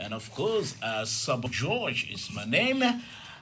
And of course, Sorbor George is my name.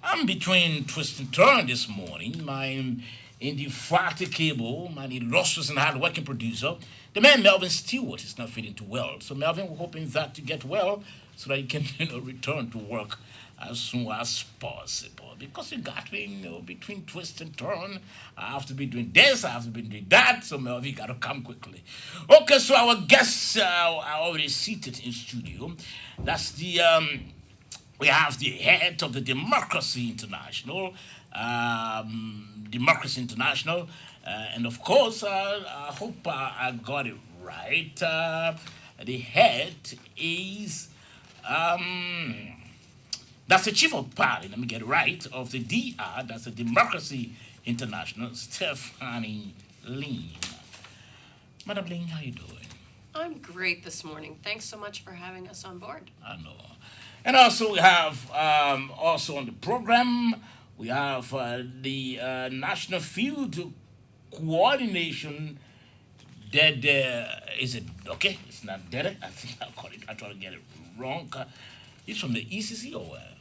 I'm between twist and turn this morning. My indefatigable, my illustrious and hard-working producer, the man Melvin Stewart, is not feeling too well. So Melvin, we're hoping that you get well so that you can, return to work as soon as possible. Because you got me, between twist and turn. I have to be doing this, I have to be doing that. So Melvin, you got to come quickly. Okay, so our guests are already seated in studio. That's the we have the head of the Democracy International, Democracy International, and of course, I hope I got it right. The head is that's the chief of party. Let me get it right of the DR. That's the Democracy International, Stephanie Lin. Madam Lin, how you doing? I'm great this morning. Thanks so much for having us on board. I know. And also we have also on the program we have the National Field Coordination. Dead is it okay? It's not dead. I think I call it. I try to get it wrong. It's from the ECC or where?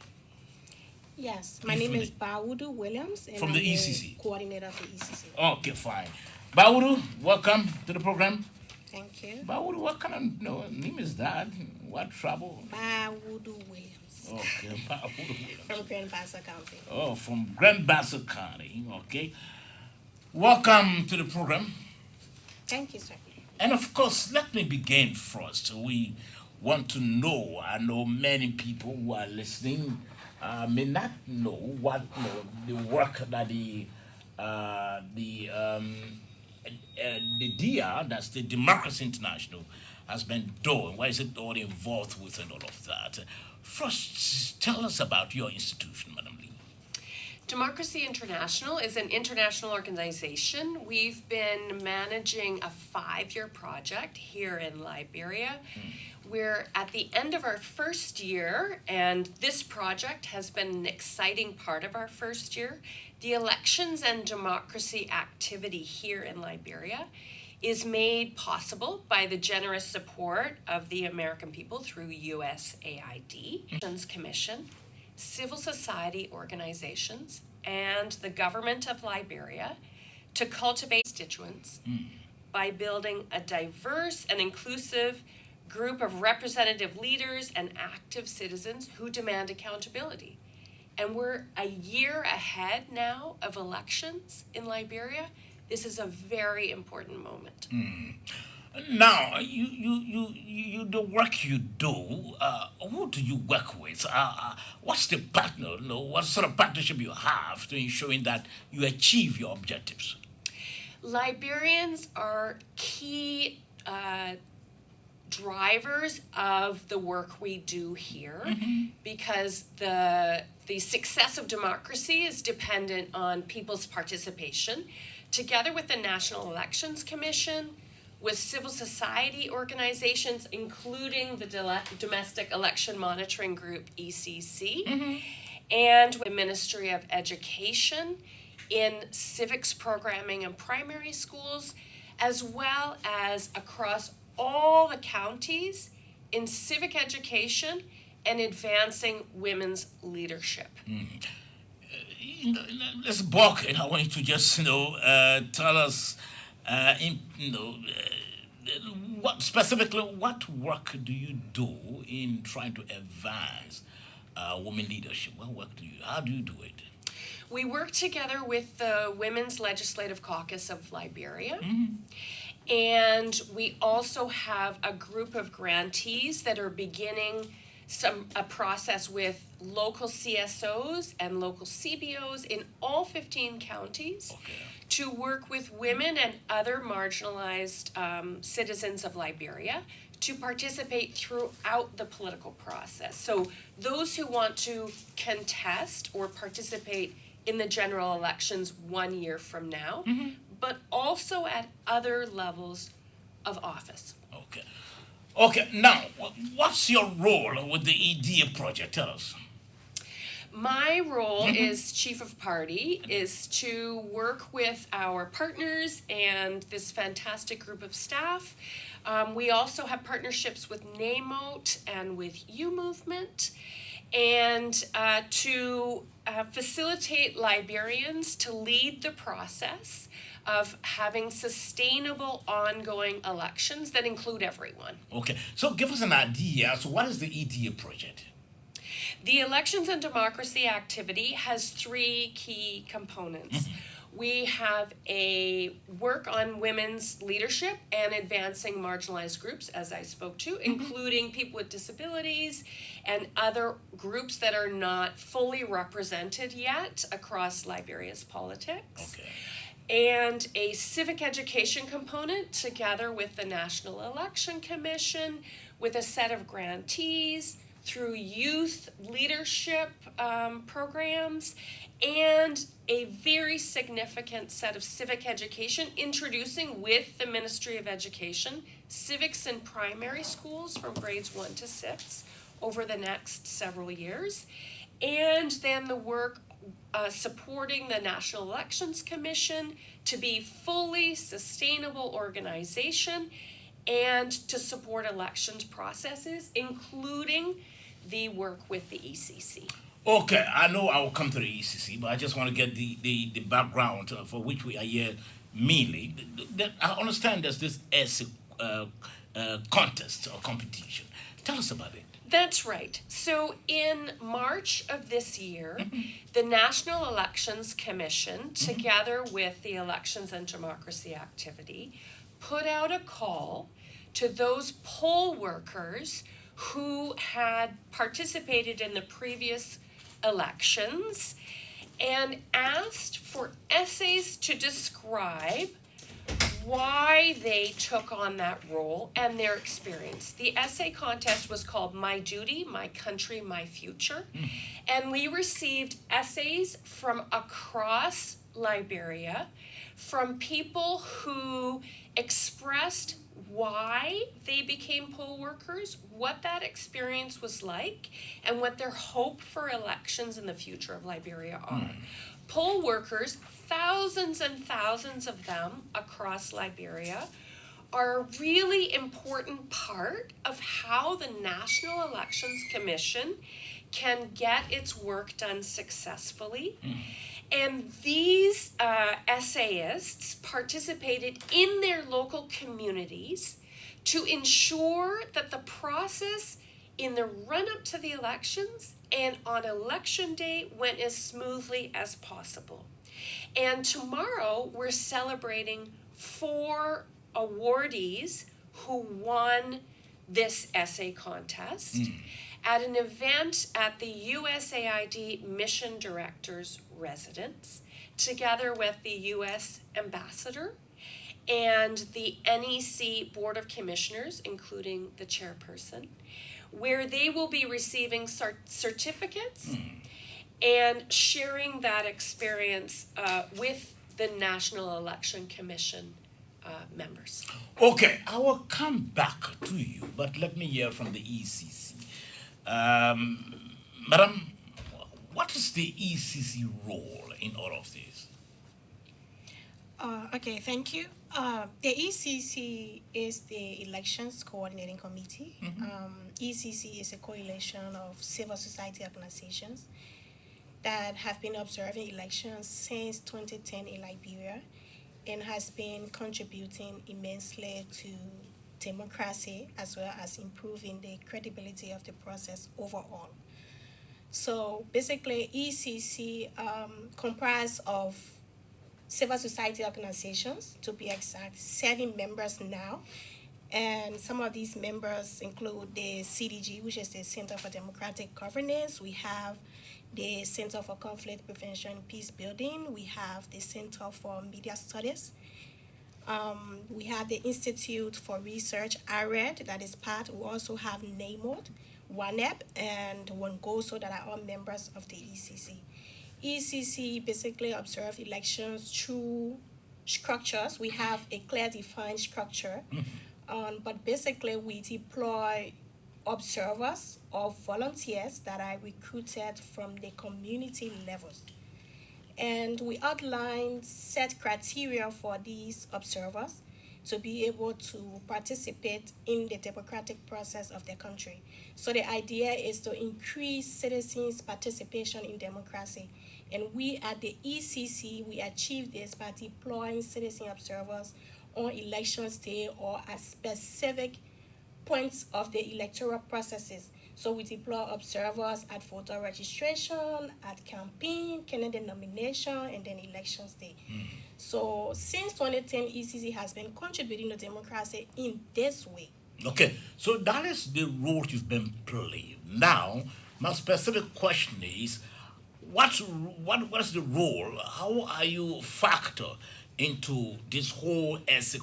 Yes, my name is Baudu Williams, and from I'm the ECC. Coordinator of the ECC. Okay, fine. Baudu, welcome to the program. Thank you. Baudu, what kind of name is that? What trouble? Baudu Williams. Okay, Baudu Williams. From Grand Bassa County. Oh, from Grand Bassa County. Okay. Welcome to the program. Thank you, sir. And of course, let me begin first. We want to know, I know many people who are listening may not know what the work that the DR, that's the Democracy International, has been doing. What is it all involved with and all of that? First, tell us about your institution, Madam Lee. Democracy International is an international organization. We've been managing a 5-year project here in Liberia. We're at the end of our first year, and this project has been an exciting part of our first year. The elections and democracy activity here in Liberia is made possible by the generous support of the American people through USAID, Commission, civil society organizations, and the government of Liberia to cultivate constituents by building a diverse and inclusive group of representative leaders and active citizens who demand accountability. And we're a year ahead now of elections in Liberia. This is a very important moment. Now, the work you do, who do you work with? What's the partner? What sort of partnership you have to ensuring that you achieve your objectives? Liberians are key drivers of the work we do here because the success of democracy is dependent on people's participation. Together with the National Elections Commission, with civil society organizations, including the Domestic Election Monitoring Group, ECC, and with the Ministry of Education in civics programming in primary schools, as well as across all the counties in civic education and advancing women's leadership. Let's bulk it. I want you to just, tell us, what work do you do in trying to advance women leadership? How do you do it? We work together with the Women's Legislative Caucus of Liberia. And we also have a group of grantees that are beginning a process with local CSOs and local CBOs in all 15 counties to work with women and other marginalized citizens of Liberia to participate throughout the political process. So those who want to contest or participate in the general elections 1 year from now, but also at other levels of office. Okay, now, what's your role with the EDA project? Tell us. My role is chief of party, is to work with our partners and this fantastic group of staff. We also have partnerships with NAMOT and with U Movement, and to facilitate Liberians to lead the process of having sustainable ongoing elections that include everyone. Okay, so give us an idea. So, what is the EDA project? The Elections and Democracy activity has three key components. We have a work on women's leadership and advancing marginalized groups, as I spoke to, including people with disabilities and other groups that are not fully represented yet across Liberia's politics. Okay. And a civic education component together with the National Election Commission, with a set of grantees through youth leadership programs, and a very significant set of civic education, introducing with the Ministry of Education civics in primary schools from grades 1 to 6 over the next several years, and then the work supporting the National Elections Commission to be fully sustainable organization and to support elections processes, including the work with the ECC. Okay, I know I will come to the ECC, but I just want to get the background for which we are here mainly. I understand there's this essay contest or competition. Tell us about it. That's right. So in March of this year, the National Elections Commission, together with the Elections and Democracy activity, put out a call to those poll workers who had participated in the previous elections and asked for essays to describe why they took on that role and their experience. The essay contest was called My Duty, My Country, My Future. And we received essays from across Liberia, from people who expressed why they became poll workers, what that experience was like, and what their hope for elections in the future of Liberia are. Poll workers, thousands and thousands of them across Liberia, are a really important part of how the National Elections Commission can get its work done successfully. And these essayists participated in their local communities to ensure that the process in the run-up to the elections and on election day went as smoothly as possible. And tomorrow we're celebrating 4 awardees who won this essay contest at an event at the USAID Mission Director's residence, together with the US Ambassador and the NEC Board of Commissioners, including the chairperson, where they will be receiving certificates and sharing that experience with the National Election Commission members. Okay, I will come back to you, but let me hear from the ECC. Madam, what is the ECC role in all of this? Okay, thank you. The ECC is the Elections Coordinating Committee. ECC is a coalition of civil society organizations that have been observing elections since 2010 in Liberia and has been contributing immensely to democracy as well as improving the credibility of the process overall. So basically, ECC comprised of civil society organizations, to be exact, 7 members now. And some of these members include the CDG, which is the Center for Democratic Governance. We have the Center for Conflict Prevention Peace Building. We have the Center for Media Studies. We have the Institute for Research, IRED, that is part. We also have NAMOD, WANEP, and WANGOSO, that are all members of the ECC. ECC basically observe elections through structures. We have a clear defined structure, but basically we deploy observers or volunteers that are recruited from the community levels. And we outlined set criteria for these observers to be able to participate in the democratic process of the country. So the idea is to increase citizens' participation in democracy. And we at the ECC, we achieve this by deploying citizen observers on elections day or at specific points of the electoral processes. So we deploy observers at voter registration, at campaign, candidate nomination, and then elections day. So since 2010, ECC has been contributing to democracy in this way. Okay, so that is the role you've been playing. Now, my specific question is, what's the role? How are you factor into this whole as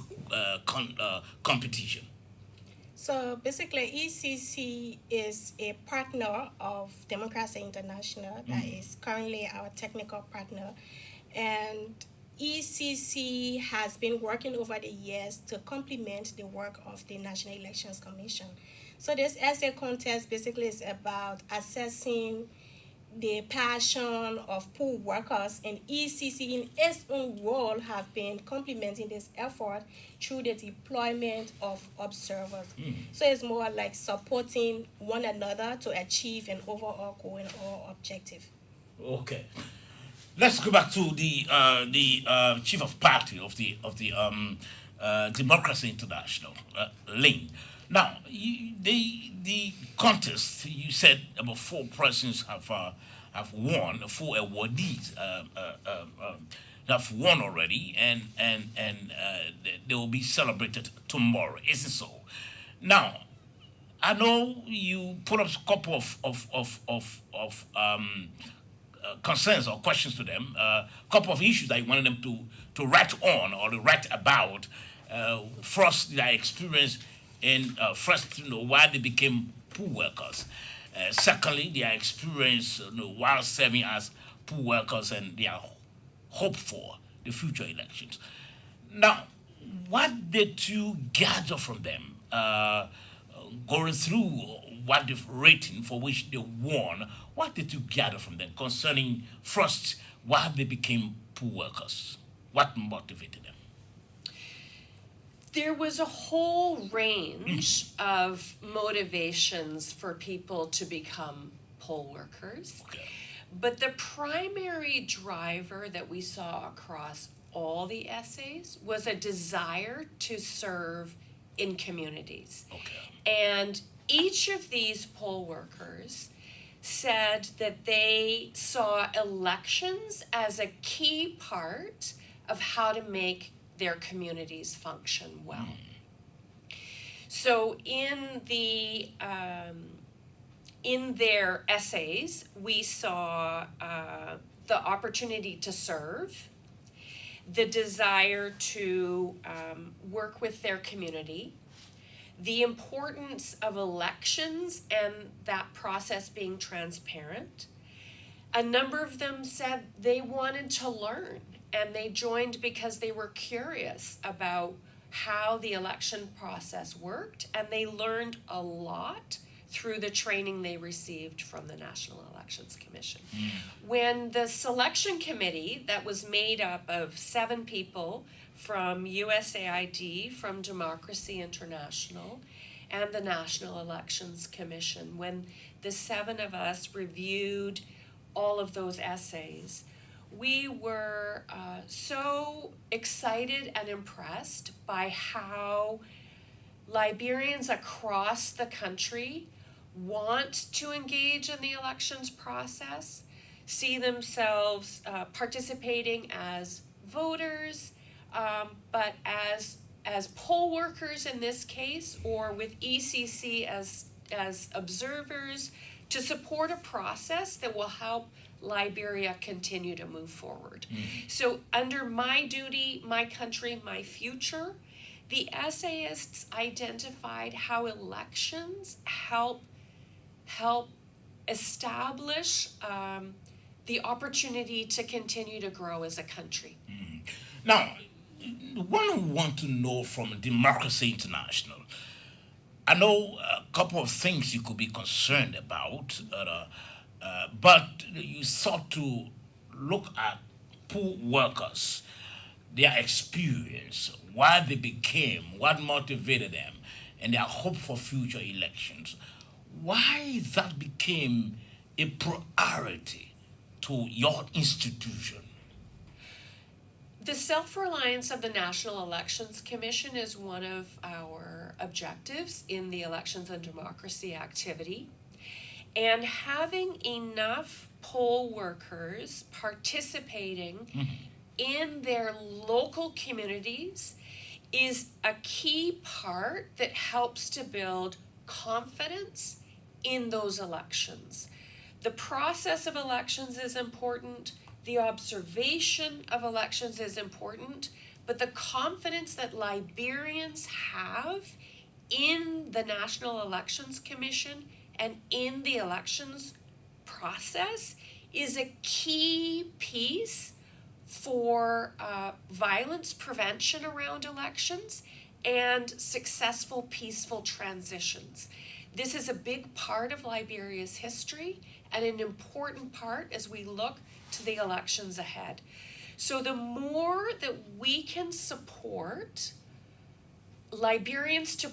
competition? So basically, ECC is a partner of Democracy International that is currently our technical partner. And ECC has been working over the years to complement the work of the National Elections Commission. So this essay contest basically is about assessing the passion of pool workers, and ECC in its own role have been complementing this effort through the deployment of observers. So it's more like supporting one another to achieve an overall goal or objective. Okay, let's go back to the chief of party of the Democracy International, Lane. Now, the contest, you said about four persons have won, four awardees have won already, and they will be celebrated tomorrow. Isn't so? Now, I know you put up a couple of concerns or questions to them, a couple of issues that you wanted them to write on or to write about. First, their experience in first, why they became pool workers. Secondly, their experience, while serving as pool workers and their hope for the future elections. Now, what did you gather from them going through what they've written for which they won? What did you gather from them concerning first why they became pool workers? What motivated them? There was a whole range of motivations for people to become poll workers. Okay. But the primary driver that we saw across all the essays was a desire to serve in communities. Okay. And each of these poll workers said that they saw elections as a key part of how to make their communities function well. So in their essays, we saw the opportunity to serve, the desire to work with their community, the importance of elections and that process being transparent. A number of them said they wanted to learn, and they joined because they were curious about how the election process worked, and they learned a lot through the training they received from the National Elections Commission. When the selection committee that was made up of 7 people from USAID, from Democracy International, and the National Elections Commission, when the 7 of us reviewed all of those essays, we were so excited and impressed by how Liberians across the country want to engage in the elections process, see themselves participating as voters, but as poll workers in this case, or with ECC as observers, to support a process that will help Liberia continue to move forward. So under My Duty, My Country, My Future, the essayists identified how elections help establish the opportunity to continue to grow as a country. Now, one who want to know from Democracy International, I know a couple of things you could be concerned about, but you sought to look at poor workers, their experience, why they became, what motivated them, and their hope for future elections. Why that became a priority to your institution? The self-reliance of the National Elections Commission is one of our objectives in the elections and democracy activity. And having enough poll workers participating in their local communities is a key part that helps to build confidence in those elections. The process of elections is important, the observation of elections is important, but the confidence that Liberians have in the National Elections Commission and in the elections process is a key piece for violence prevention around elections and successful peaceful transitions. This is a big part of Liberia's history and an important part as we look to the elections ahead. So the more that we can support Liberians to